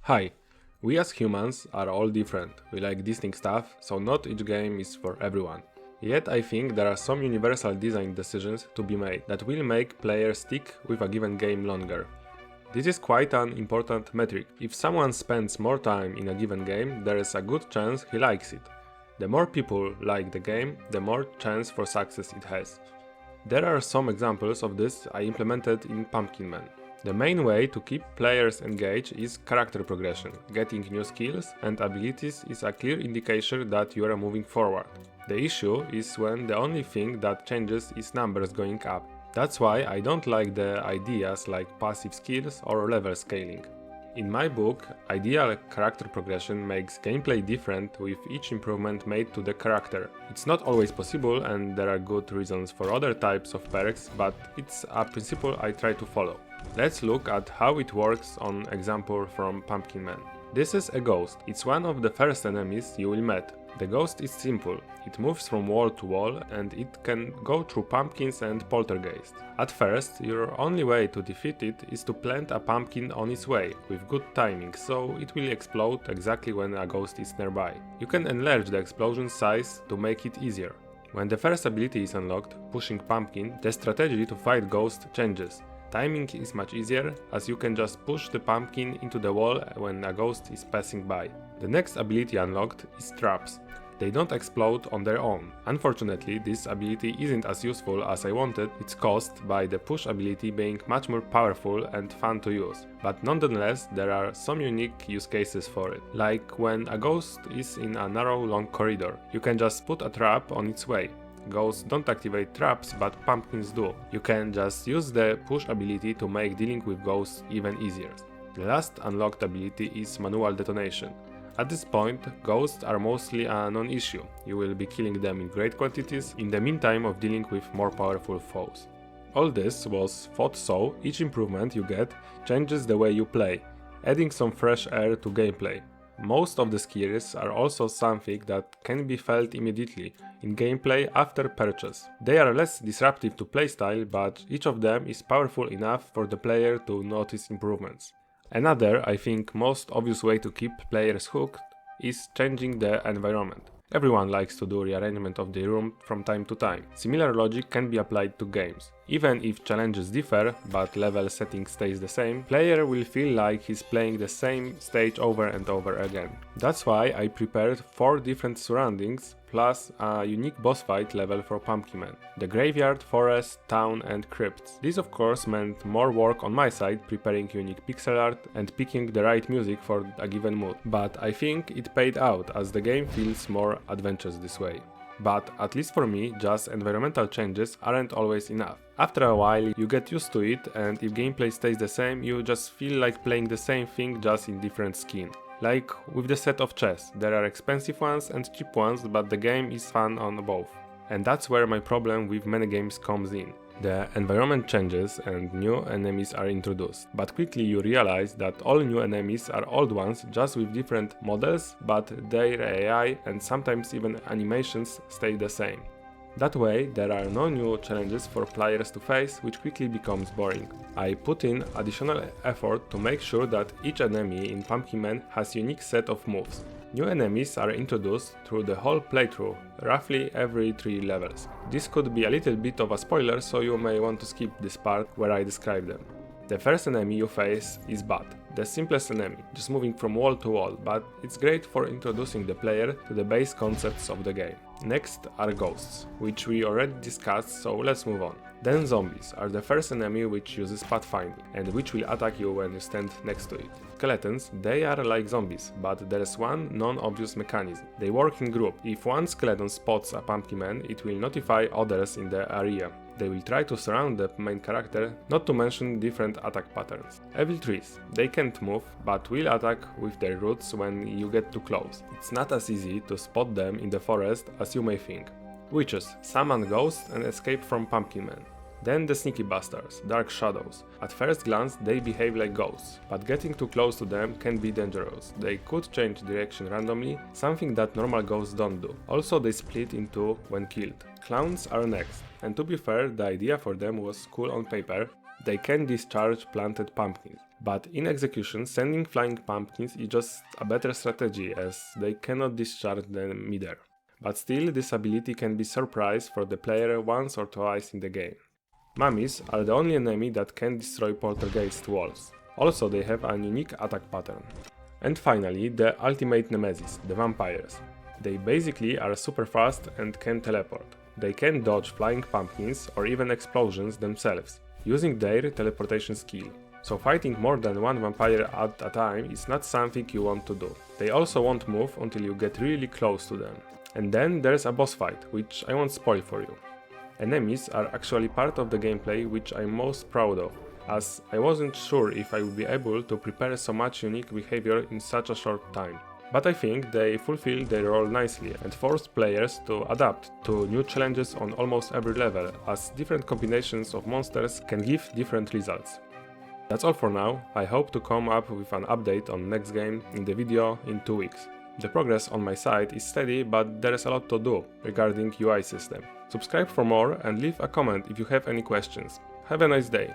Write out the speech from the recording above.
Hi, we as humans are all different, we like distinct stuff, so not each game is for everyone. Yet I think there are some universal design decisions to be made that will make players stick with a given game longer. This is quite an important metric. If someone spends more time in a given game, there is a good chance he likes it. The more people like the game, the more chance for success it has. There are some examples of this I implemented in Pumpkin Man. The main way to keep players engaged is character progression. Getting new skills and abilities is a clear indication that you are moving forward. The issue is when the only thing that changes is numbers going up. That's why I don't like the ideas like passive skills or level scaling. In my book, ideal character progression makes gameplay different with each improvement made to the character. It's not always possible and there are good reasons for other types of perks, but it's a principle I try to follow. Let's look at how it works on example from Pumpkin Man. This is a ghost. It's one of the first enemies you will meet. The ghost is simple. It moves from wall to wall and it can go through pumpkins and poltergeists. At first, your only way to defeat it is to plant a pumpkin on its way with good timing, so it will explode exactly when a ghost is nearby. You can enlarge the explosion size to make it easier. When the first ability is unlocked, pushing pumpkin, the strategy to fight ghost changes. Timing is much easier, as you can just push the pumpkin into the wall when a ghost is passing by. The next ability unlocked is traps. They don't explode on their own. Unfortunately, this ability isn't as useful as I wanted. It's caused by the push ability being much more powerful and fun to use. But nonetheless, there are some unique use cases for it. Like when a ghost is in a narrow, long corridor, you can just put a trap on its way. Ghosts don't activate traps, but pumpkins do. You can just use the push ability to make dealing with ghosts even easier. The last unlocked ability is manual detonation. At this point, ghosts are mostly a non-issue. You will be killing them in great quantities in the meantime of dealing with more powerful foes. All this was thought so each improvement you get changes the way you play, adding some fresh air to gameplay. Most of the skills are also something that can be felt immediately in gameplay after purchase. They are less disruptive to playstyle, but each of them is powerful enough for the player to notice improvements. Another, I think, most obvious way to keep players hooked is changing the environment. Everyone likes to do rearrangement of the room from time to time. Similar logic can be applied to games. Even if challenges differ, but level setting stays the same, player will feel like he's playing the same stage over and over again. That's why I prepared 4 different surroundings plus a unique boss fight level for Pumpkin Man: the graveyard, forest, town and crypts. This of course meant more work on my side, preparing unique pixel art and picking the right music for a given mood. But I think it paid out, as the game feels more adventurous this way. But at least for me, just environmental changes aren't always enough. After a while you get used to it, and if gameplay stays the same, you just feel like playing the same thing just in different skin. Like with the set of chess, there are expensive ones and cheap ones, but the game is fun on both. And that's where my problem with many games comes in. The environment changes and new enemies are introduced, but quickly you realize that all new enemies are old ones just with different models, but their AI and sometimes even animations stay the same. That way, there are no new challenges for players to face, which quickly becomes boring. I put in additional effort to make sure that each enemy in Pumpkin Man has a unique set of moves. New enemies are introduced through the whole playthrough, roughly every 3 levels. This could be a little bit of a spoiler, so you may want to skip this part where I describe them. The first enemy you face is Bat, the simplest enemy, just moving from wall to wall, but it's great for introducing the player to the base concepts of the game. Next are ghosts, which we already discussed, so let's move on. Then zombies are the first enemy which uses pathfinding, and which will attack you when you stand next to it. Skeletons, they are like zombies, but there's one non-obvious mechanism. They work in group. If one skeleton spots a Pumpkin Man, it will notify others in the area. They will try to surround the main character, not to mention different attack patterns. Evil trees, they can't move, but will attack with their roots when you get too close. It's not as easy to spot them in the forest as you may think. Witches, summon ghosts and escape from Pumpkin Man. Then the sneaky bastards, dark shadows. At first glance they behave like ghosts, but getting too close to them can be dangerous. They could change direction randomly, something that normal ghosts don't do. Also they split in two when killed. Clowns are next, and to be fair, the idea for them was cool on paper. They can discharge planted pumpkins. But in execution, sending flying pumpkins is just a better strategy as they cannot discharge them midair. But still, this ability can be surprise for the player once or twice in the game. Mummies are the only enemy that can destroy poltergeist walls. Also, they have a unique attack pattern. And finally, the ultimate nemesis, the vampires. They basically are super fast and can teleport. They can dodge flying pumpkins or even explosions themselves, using their teleportation skill. So fighting more than one vampire at a time is not something you want to do. They also won't move until you get really close to them. And then there's a boss fight, which I won't spoil for you. Enemies are actually part of the gameplay which I'm most proud of, as I wasn't sure if I would be able to prepare so much unique behavior in such a short time. But I think they fulfill their role nicely and force players to adapt to new challenges on almost every level, as different combinations of monsters can give different results. That's all for now. I hope to come up with an update on next game in the video in 2 weeks. The progress on my side is steady, but there is a lot to do regarding UI system. Subscribe for more and leave a comment if you have any questions. Have a nice day!